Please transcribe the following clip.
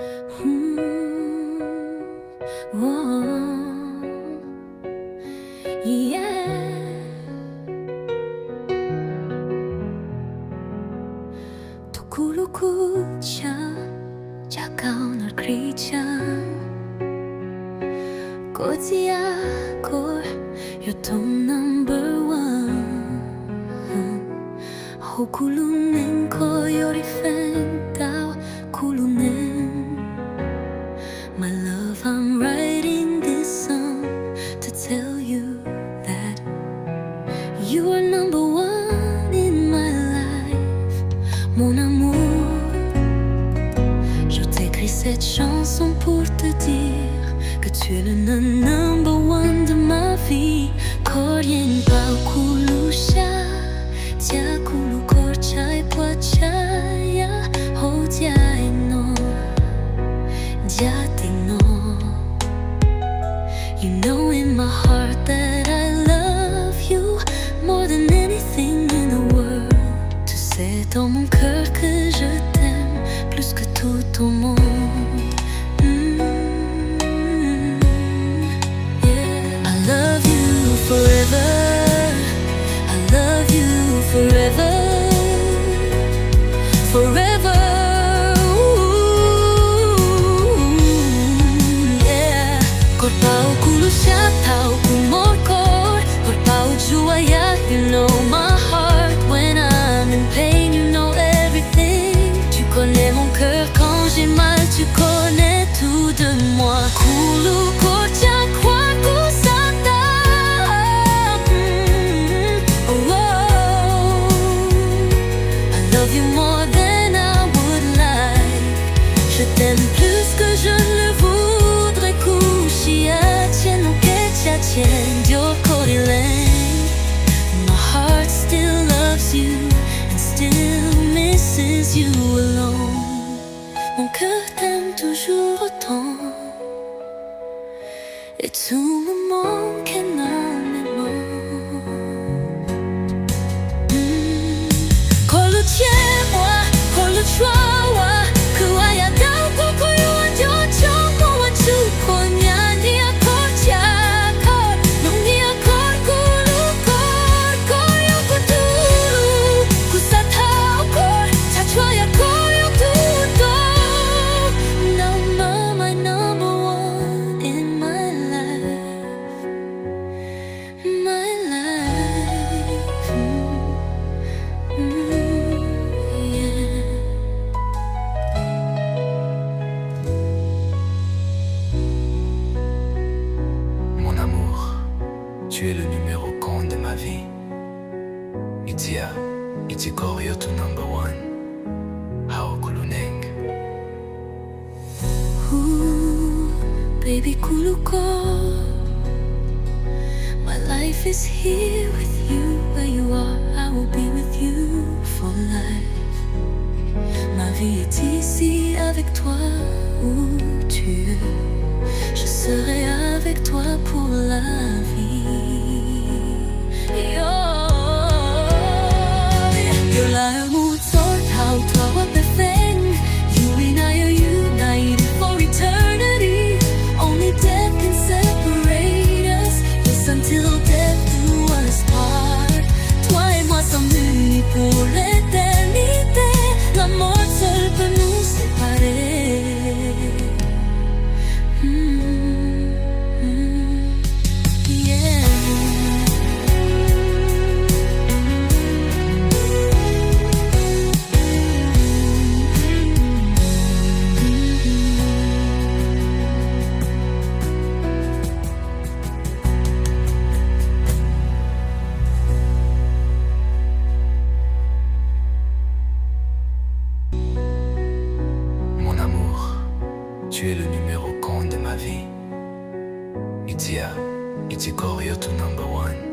Oh, yeah. 두꾸루꾸차 차가운 널 그리자 꼬지야 걸 요통 number one 호구루는 거열이 팬다오 구루는 My love, I'm writing this song to tell you that you are number one in my life, mon amour. Je t'écris cette chanson pour te dire que tu es le number one de ma vie. Korien pao kulusha, tia kulu korchai pochaya, ho tia no. You know in my heart that I love you more than anything in the world. Tu sais dans mon cœur que je t'aime plus que tout au monde. Yeah. I love you forever. I love you forever. Forever. Korpao kulusya tau kumorkor Korpao juaya, you know my heart. When I'm in pain, you know everything. Tu connais mon cœur quand j'ai mal, tu connais tout de moi. Kulu korcha kwa kusata. Oh, oh. I love you more than I would like. Je t'aime plus que je ne le voudrais. My heart still loves you and still misses you alone. Mon cœur t'aime toujours autant et tout me manque énormément. Quand le tien, moi, quand le choix, que waya dao poko yo anjo chongo wa chuko nyani akocha. Tu es le numéro 1 de ma vie. Itia, itikor yo to number one. Hao kuluneng. Ooh, baby kuluko. My life is here with you. Where you are, I will be with you for life. Ma vie est ici avec toi. Où tu es, je serai avec toi pour la vie. You're like a mood sort how to up the thing. You and I are united for eternity. Only death can separate us. Yes, until death do us part. Toi et moi sommes unis pour l'éternité. La mort seule peut nous séparer. Tu es le numéro 1 de ma vie. Itia, itikor yo to number one.